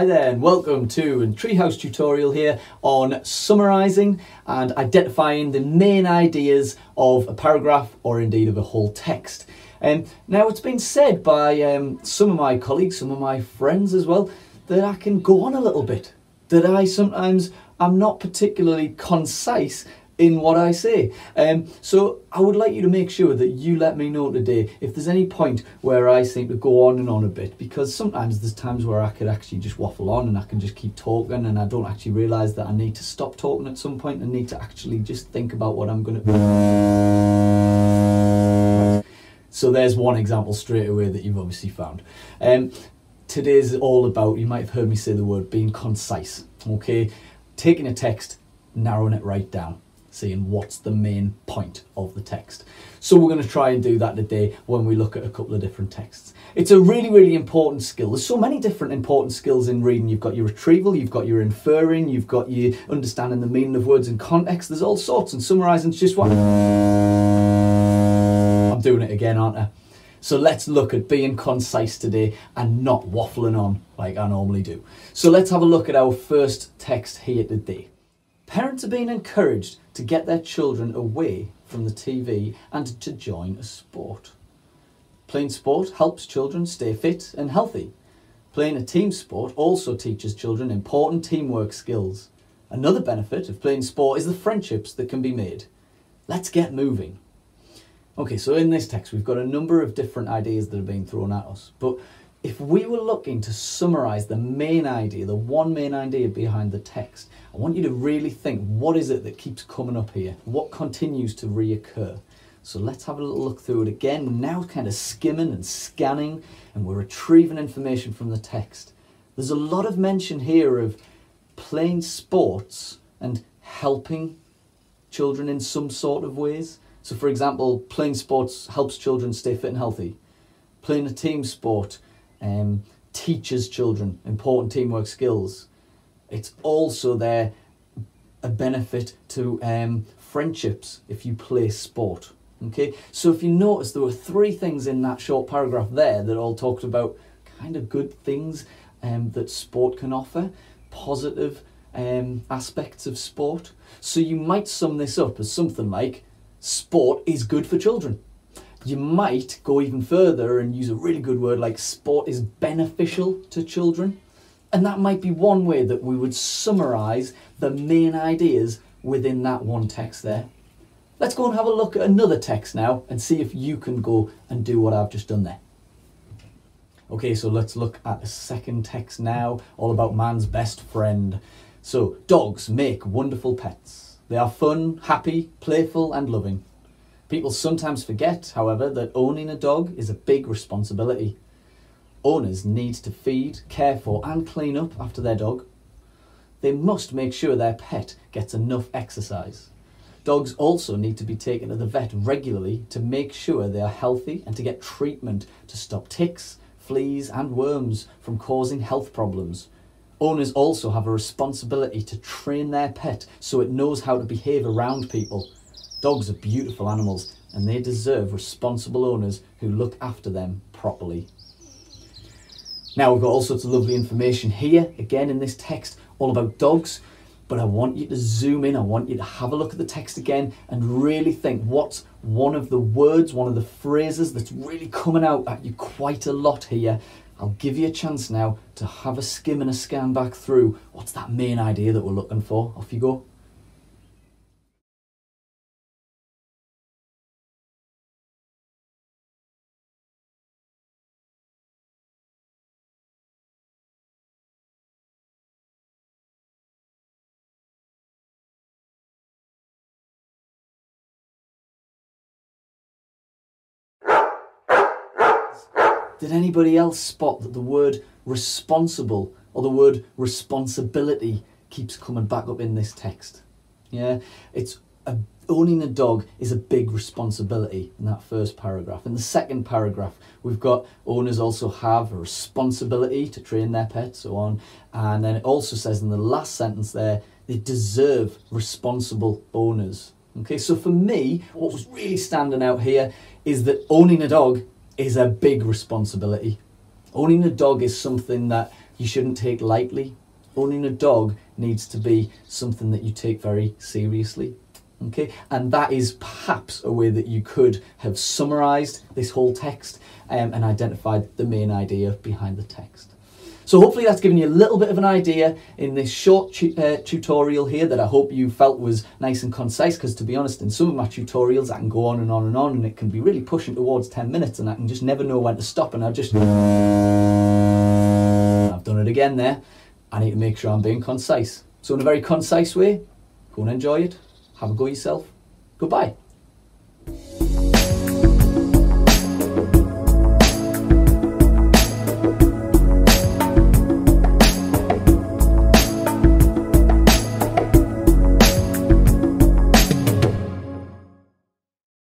Hi there and welcome to a Treehouse tutorial here on summarising and identifying the main ideas of a paragraph or indeed of a whole text. Now it's been said by some of my colleagues, some of my friends as well, that I can go on a little bit, that I'm not particularly concise in what I say. So I would like you to make sure that you let me know today if there's any point where I seem to go on and on a bit, because sometimes there's times where I could actually just waffle on and I can just keep talking and I don't actually realise that I need to stop talking at some point and need to actually just think about what I'm going to... So there's one example straight away that you've obviously found. Today's all about, you might have heard me say the word, being concise, okay? Taking a text, narrowing it right down, seeing what's the main point of the text. So we're going to try and do that today when we look at a couple of different texts. It's a really, really important skill. There's so many different important skills in reading. You've got your retrieval, you've got your inferring, you've got your understanding the meaning of words in context. There's all sorts, and summarising is just what... I'm doing it again, aren't I? So let's look at being concise today and not waffling on like I normally do. So let's have a look at our first text here today. Parents are being encouraged to get their children away from the TV and to join a sport. Playing sport helps children stay fit and healthy. Playing a team sport also teaches children important teamwork skills. Another benefit of playing sport is the friendships that can be made. Let's get moving. Okay, so in this text we've got a number of different ideas that are being thrown at us, but if we were looking to summarise the main idea, the one main idea behind the text, I want you to really think, what is it that keeps coming up here? What continues to reoccur? So let's have a little look through it again. We're now kind of skimming and scanning and we're retrieving information from the text. There's a lot of mention here of playing sports and helping children in some sort of ways. So for example, playing sports helps children stay fit and healthy. Playing a team sport teaches children important teamwork skills. It's also there a benefit to friendships if you play sport. Okay, so if you notice, there were three things in that short paragraph there that all talked about kind of good things that sport can offer, positive aspects of sport. So you might sum this up as something like, sport is good for children. You might go even further and use a really good word like sport is beneficial to children. And that might be one way that we would summarise the main ideas within that one text there. Let's go and have a look at another text now and see if you can go and do what I've just done there. Okay, so let's look at a second text now, all about man's best friend. So, dogs make wonderful pets. They are fun, happy, playful and loving. People sometimes forget, however, that owning a dog is a big responsibility. Owners need to feed, care for and clean up after their dog. They must make sure their pet gets enough exercise. Dogs also need to be taken to the vet regularly to make sure they are healthy and to get treatment to stop ticks, fleas and worms from causing health problems. Owners also have a responsibility to train their pet so it knows how to behave around people. Dogs are beautiful animals and they deserve responsible owners who look after them properly. Now we've got all sorts of lovely information here, again in this text, all about dogs, but I want you to zoom in, I want you to have a look at the text again and really think what's one of the words, one of the phrases that's really coming out at you quite a lot here. I'll give you a chance now to have a skim and a scan back through. What's that main idea that we're looking for? Off you go. Did anybody else spot that the word responsible or the word responsibility keeps coming back up in this text? Yeah, owning a dog is a big responsibility in that first paragraph. In the second paragraph, we've got owners also have a responsibility to train their pet, so on. And then it also says in the last sentence there, they deserve responsible owners. Okay, so for me, what was really standing out here is that owning a dog is a big responsibility. Owning a dog is something that you shouldn't take lightly. Owning a dog needs to be something that you take very seriously. Okay, and that is perhaps a way that you could have summarised this whole text and identified the main idea behind the text. So hopefully that's given you a little bit of an idea in this short tutorial here that I hope you felt was nice and concise, because to be honest, in some of my tutorials I can go on and on and on, and it can be really pushing towards 10 minutes and I can just never know when to stop, and I've done it again there. I need to make sure I'm being concise. So in a very concise way, go and enjoy it. Have a go yourself. Goodbye.